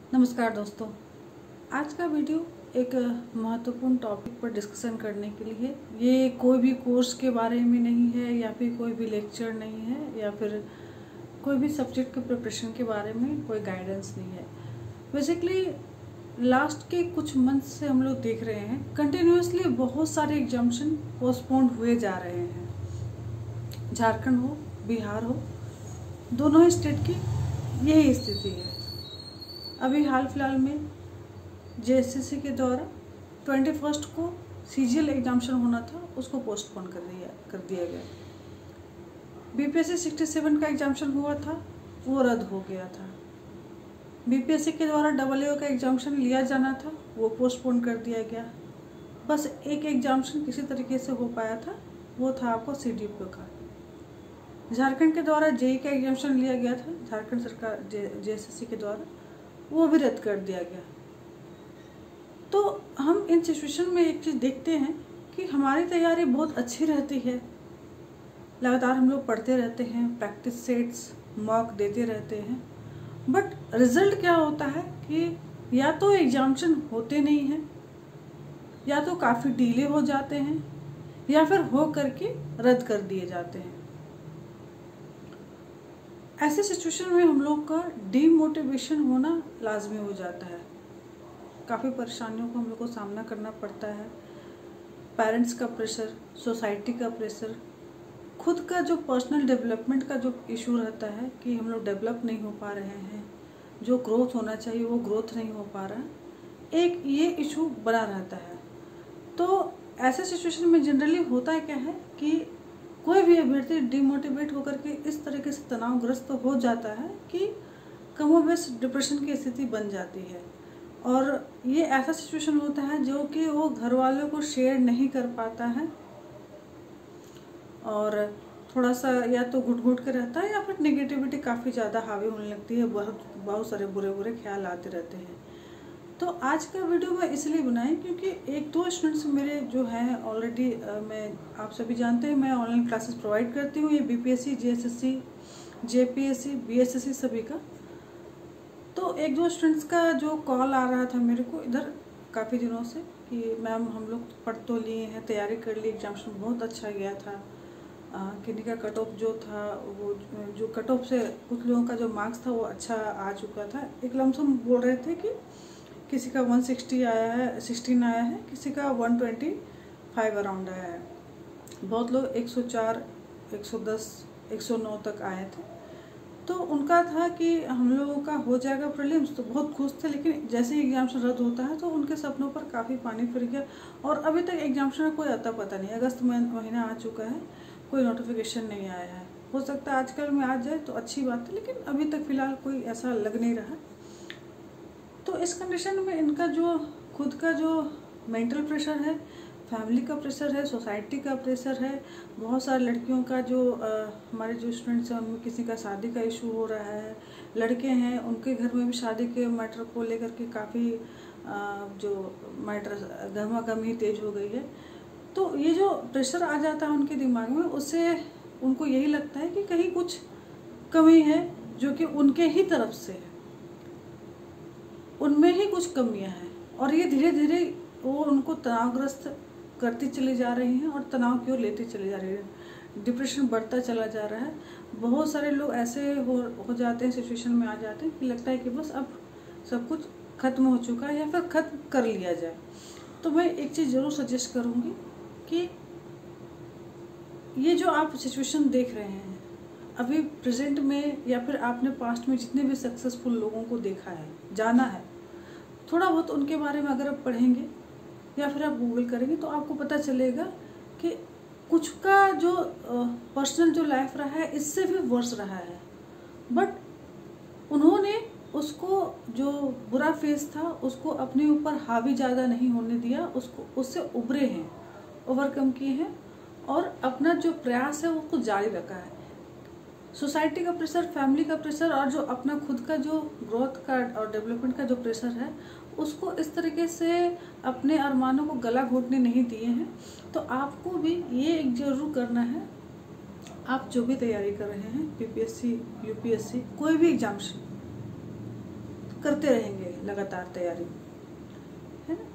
नमस्कार दोस्तों, आज का वीडियो एक महत्वपूर्ण टॉपिक पर डिस्कशन करने के लिए। ये कोई भी कोर्स के बारे में नहीं है या फिर कोई भी लेक्चर नहीं है या फिर कोई भी सब्जेक्ट के प्रिपरेशन के बारे में कोई गाइडेंस नहीं है। बेसिकली लास्ट के कुछ मंथ से हम लोग देख रहे हैं कंटिन्यूसली बहुत सारे एग्जामिनेशन पोस्टपोन्ड हुए जा रहे हैं। झारखंड हो, बिहार हो, दोनों ही स्टेट की यही स्थिति है। अभी हाल फिलहाल में जेएसएससी के द्वारा 21 को सीजीएल एग्जामिनेशन होना था, उसको पोस्टपोन कर दिया गया। बीपीएससी 67 का एग्जामिनेशन हुआ था, वो रद्द हो गया था। बीपीएससी के द्वारा AAA का एग्जामिनेशन लिया जाना था, वो पोस्टपोन कर दिया गया। बस एक एग्जामिनेशन किसी तरीके से हो पाया था, वो था आपको सीडीपीओ का। झारखंड के द्वारा जेई का एग्जामिनेशन लिया गया था, झारखंड सरकार जेएसएससी के द्वारा, वो भी रद्द कर दिया गया। तो हम इन सिचुएशन में एक चीज़ देखते हैं कि हमारी तैयारी बहुत अच्छी रहती है, लगातार हम लोग पढ़ते रहते हैं, प्रैक्टिस सेट्स मॉक देते रहते हैं, बट रिजल्ट क्या होता है कि या तो एग्जामिनेशन होते नहीं हैं, या तो काफ़ी डिले हो जाते हैं, या फिर हो करके रद्द कर दिए जाते हैं। ऐसे सिचुएशन में हम लोग का डीमोटिवेशन होना लाजमी हो जाता है। काफ़ी परेशानियों को हम लोग को सामना करना पड़ता है। पेरेंट्स का प्रेशर, सोसाइटी का प्रेशर, खुद का जो पर्सनल डेवलपमेंट का जो इशू रहता है कि हम लोग डेवलप नहीं हो पा रहे हैं, जो ग्रोथ होना चाहिए वो ग्रोथ नहीं हो पा रहा है, एक ये इशू बना रहता है। तो ऐसे सिचुएशन में जनरली होता क्या है कि कोई भी अभ्यर्थी डिमोटिवेट होकर के इस तरीके से तनावग्रस्त हो जाता है कि कमोबेश डिप्रेशन की स्थिति बन जाती है। और ये ऐसा सिचुएशन होता है जो कि वो घर वालों को शेयर नहीं कर पाता है, और थोड़ा सा या तो घुट के रहता है, या फिर नेगेटिविटी काफ़ी ज़्यादा हावी होने लगती है, बहुत सारे बुरे ख्याल आते रहते हैं। तो आज का वीडियो मैं इसलिए बनाई क्योंकि एक दो स्टूडेंट्स मेरे जो हैं ऑलरेडी, मैं आप सभी जानते हैं मैं ऑनलाइन क्लासेस प्रोवाइड करती हूँ, ये बीपीएससी, जेएसएससी, जेपीएससी, बीएसएससी सभी का। तो एक दो स्टूडेंट्स का जो कॉल आ रहा था मेरे को इधर काफ़ी दिनों से कि मैम हम लोग पढ़ तो लिए हैं, तैयारी कर ली, एग्जामिनेशन बहुत अच्छा गया था, किन्हीं का कट ऑफ जो था वो जो कट ऑफ से कुछ लोगों का जो मार्क्स था वो अच्छा आ चुका था। एक लमसम बोल रहे थे कि किसी का 160 आया है, 16 आया है, किसी का 125 अराउंड आया है। बहुत लोग 104, 110, 109 तक आए थे। तो उनका था कि हम लोगों का हो जाएगा प्रीलिम्स, तो बहुत खुश थे। लेकिन जैसे ही एग्जामिनेशन रद्द होता है तो उनके सपनों पर काफ़ी पानी फिर गया, और अभी तक एग्जामिनेशन का कोई अता पता नहीं। अगस्त महीना आ चुका है, कोई नोटिफिकेशन नहीं आया है। हो सकता है आजकल में आ जाए तो अच्छी बात है, लेकिन अभी तक फ़िलहाल कोई ऐसा लग नहीं रहा। तो इस कंडीशन में इनका जो खुद का जो मेंटल प्रेशर है, फैमिली का प्रेशर है, सोसाइटी का प्रेशर है, बहुत सारी लड़कियों का जो हमारे जो स्टूडेंट्स हैं उनमें किसी का शादी का इशू हो रहा है, लड़के हैं उनके घर में भी शादी के मैटर को लेकर के काफ़ी जो मैटर गहमागहमी तेज हो गई है। तो ये जो प्रेशर आ जाता है उनके दिमाग में, उससे उनको यही लगता है कि कहीं कुछ कमी है जो कि उनके ही तरफ से है, उनमें ही कुछ कमियां हैं, और ये धीरे धीरे वो उनको तनावग्रस्त करती चली जा रही हैं और तनाव की ओर लेती चली जा रही है। डिप्रेशन बढ़ता चला जा रहा है। बहुत सारे लोग ऐसे हो जाते हैं, सिचुएशन में आ जाते हैं कि लगता है कि बस अब सब कुछ खत्म हो चुका है या फिर खत्म कर लिया जाए। तो मैं एक चीज़ ज़रूर सजेस्ट करूँगी कि ये जो आप सिचुएशन देख रहे हैं अभी प्रेजेंट में, या फिर आपने पास्ट में जितने भी सक्सेसफुल लोगों को देखा है, जाना है, थोड़ा बहुत उनके बारे में अगर आप पढ़ेंगे या फिर आप गूगल करेंगे तो आपको पता चलेगा कि कुछ का जो पर्सनल जो लाइफ रहा है इससे भी वर्स रहा है, बट उन्होंने उसको जो बुरा फेस था उसको अपने ऊपर हावी ज़्यादा नहीं होने दिया, उसको उससे उभरे हैं, ओवरकम किए हैं, और अपना जो प्रयास है उसको जारी रखा है। सोसाइटी का प्रेशर, फैमिली का प्रेशर, और जो अपना खुद का जो ग्रोथ का और डेवलपमेंट का जो प्रेशर है, उसको इस तरीके से अपने अरमानों को गला घोटने नहीं दिए हैं। तो आपको भी ये एक जरूर करना है, आप जो भी तैयारी कर रहे हैं, बीपीएससी, यूपीएससी, कोई भी एग्जामिनेशन, करते रहेंगे लगातार तैयारी, है ना।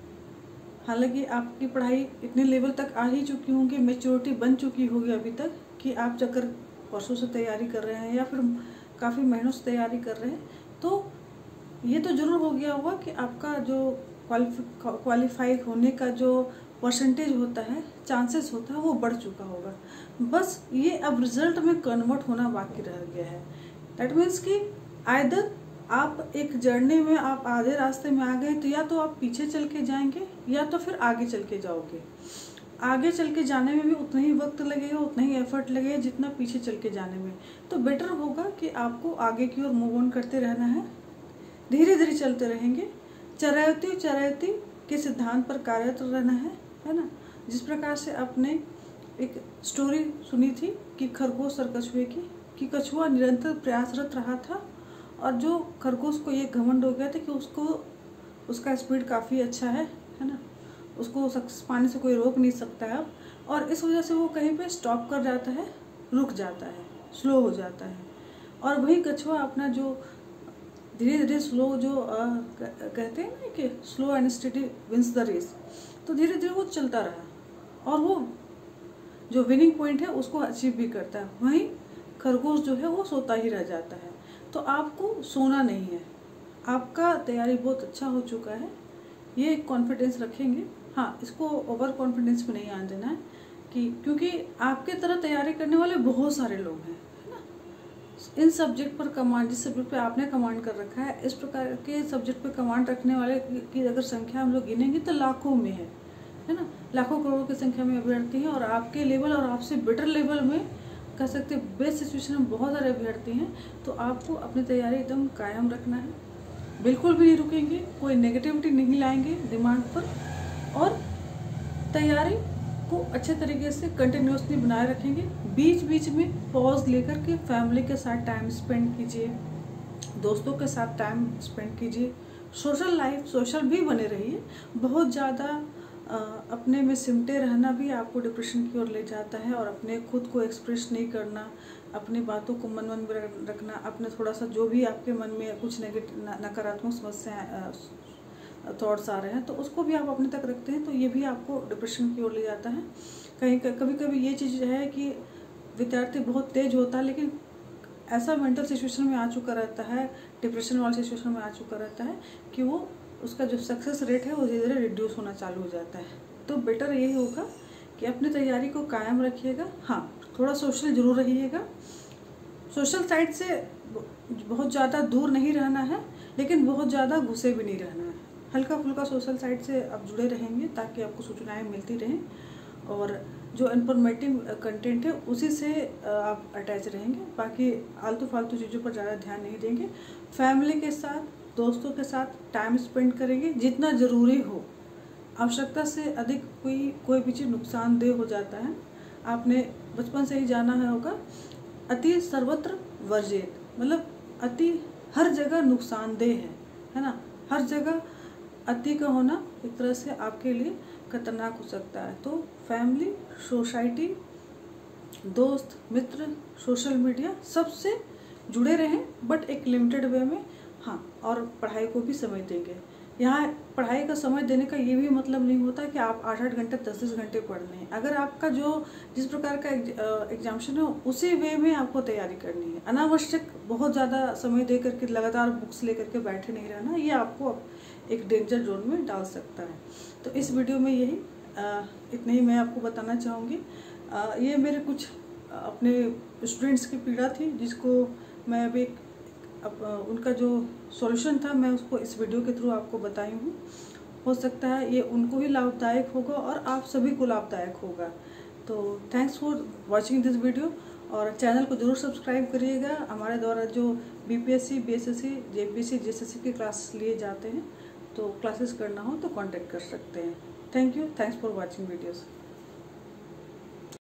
हालांकि आपकी पढ़ाई इतने लेवल तक आ ही चुकी होंगी, मेच्योरिटी बन चुकी होगी अभी तक कि आप अगर वर्षों से तैयारी कर रहे हैं या फिर काफ़ी महीनों से तैयारी कर रहे हैं, तो ये तो ज़रूर हो गया होगा कि आपका जो क्वालिफाई होने का जो परसेंटेज होता है, चांसेस होता है, वो बढ़ चुका होगा। बस ये अब रिजल्ट में कन्वर्ट होना बाकी रह गया है। दैट मीन्स कि आइदर आप एक जर्नी में आप आधे रास्ते में आ गए, तो या तो आप पीछे चल के जाएंगे या तो फिर आगे चल के जाओगे। आगे चल के जाने में भी उतना ही वक्त लगेगा, उतना ही एफर्ट लगेगा जितना पीछे चल के जाने में। तो बेटर होगा कि आपको आगे की ओर मूव ऑन करते रहना है, धीरे धीरे चलते रहेंगे, चरैती के सिद्धांत पर कार्यरत रहना है ना। जिस प्रकार से आपने एक स्टोरी सुनी थी कि खरगोश और कछुए की, कि कछुआ निरंतर प्रयासरत रहा था और जो खरगोश को ये घमंड हो गया था कि उसका स्पीड काफ़ी अच्छा है ना, उसको पानी से कोई रोक नहीं सकता है अब, और इस वजह से वो कहीं पे स्टॉप कर जाता है, रुक जाता है, स्लो हो जाता है। और वही कछुआ अपना जो धीरे धीरे स्लो जो कहते हैं ना कि slow and steady wins the race, तो धीरे धीरे वो चलता रहा और वो जो विनिंग पॉइंट है उसको अचीव भी करता है। वहीं खरगोश जो है वो सोता ही रह जाता है। तो आपको सोना नहीं है, आपका तैयारी बहुत अच्छा हो चुका है, ये कॉन्फिडेंस रखेंगे। हाँ, इसको ओवर कॉन्फिडेंस में नहीं आने देना है कि क्योंकि आपके तरह तैयारी करने वाले बहुत सारे लोग हैं, है ना। इन सब्जेक्ट पर कमांड, जिस सब्जेक्ट पे आपने कमांड कर रखा है, इस प्रकार के सब्जेक्ट पे कमांड रखने वाले की अगर संख्या हम लोग गिनेंगे तो लाखों में है ना, लाखों करोड़ों की संख्या में अभ्यर्थी हैं। और आपके लेवल और आपसे बेटर लेवल में कह सकते हैं बेस्ट सिचुएशन में बहुत सारे अभ्यर्थी हैं। तो आपको अपनी तैयारी एकदम कायम रखना है, बिल्कुल भी नहीं रुकेंगे, कोई नेगेटिविटी नहीं लाएंगे दिमाग पर, और तैयारी को अच्छे तरीके से कंटिन्यूसली बनाए रखेंगे। बीच बीच में पॉज लेकर के फैमिली के साथ टाइम स्पेंड कीजिए, दोस्तों के साथ टाइम स्पेंड कीजिए, सोशल भी बने रहिए। बहुत ज़्यादा अपने में सिमटे रहना भी आपको डिप्रेशन की ओर ले जाता है, और अपने खुद को एक्सप्रेस नहीं करना, अपनी बातों को मन में रखना, अपने थोड़ा सा जो भी आपके मन में कुछ नकारात्मक समस्याएं थॉट्स आ रहे हैं तो उसको भी आप अपने तक रखते हैं, तो ये भी आपको डिप्रेशन की ओर ले जाता है। कभी कभी ये चीज़ है कि विद्यार्थी बहुत तेज होता है लेकिन ऐसा मेंटल सिचुएशन में आ चुका रहता है, डिप्रेशन वाले सिचुएशन में आ चुका रहता है कि वो उसका जो सक्सेस रेट है वो धीरे धीरे रिड्यूस होना चालू हो जाता है। तो बेटर यही होगा कि अपनी तैयारी को कायम रखिएगा। हाँ, थोड़ा सोशल जरूर रहिएगा, सोशल साइड से बहुत ज़्यादा दूर नहीं रहना है लेकिन बहुत ज़्यादा घुसे भी नहीं रहना है। हल्का फुल्का सोशल साइड से आप जुड़े रहेंगे ताकि आपको सूचनाएं मिलती रहें, और जो इन्फॉर्मेटिव कंटेंट है उसी से आप अटैच रहेंगे। बाकी आलतू फालतू चीज़ों पर ज़्यादा ध्यान नहीं देंगे। फैमिली के साथ, दोस्तों के साथ टाइम स्पेंड करेंगे जितना ज़रूरी हो। आवश्यकता से अधिक कोई भी चीज़ नुकसानदेह हो जाता है। आपने बचपन से ही जाना है होगा, अति सर्वत्र वर्जित, मतलब अति हर जगह नुकसानदेह है ना। हर जगह अति का होना एक तरह से आपके लिए खतरनाक हो सकता है। तो फैमिली, सोसाइटी, दोस्त, मित्र, सोशल मीडिया, सबसे जुड़े रहें, बट एक लिमिटेड वे में। हाँ, और पढ़ाई को भी समय देंगे। यहाँ पढ़ाई का समय देने का ये भी मतलब नहीं होता कि आप 8-8 घंटे 10-10 घंटे पढ़ लें। अगर आपका जो जिस प्रकार का एग्जामिनेशन है उसी वे में आपको तैयारी करनी है। अनावश्यक बहुत ज़्यादा समय दे करके लगातार बुक्स लेकर के बैठे नहीं रहना, ये आपको एक डेंजर जोन में डाल सकता है। तो इस वीडियो में यही इतने ही मैं आपको बताना चाहूँगी। ये मेरे कुछ अपने स्टूडेंट्स की पीड़ा थी जिसको मैं अभी उनका जो सॉल्यूशन था मैं उसको इस वीडियो के थ्रू आपको बताई हूँ। हो सकता है ये उनको भी लाभदायक होगा और आप सभी को लाभदायक होगा। तो thanks for watching this video, और चैनल को जरूर सब्सक्राइब करिएगा। हमारे द्वारा जो बीपीएससी, बीएसएससी, जेपीएससी, जेएसएससी के क्लासेस लिए जाते हैं, तो क्लासेस करना हो तो कांटेक्ट कर सकते हैं। Thank you, thanks for watching videos.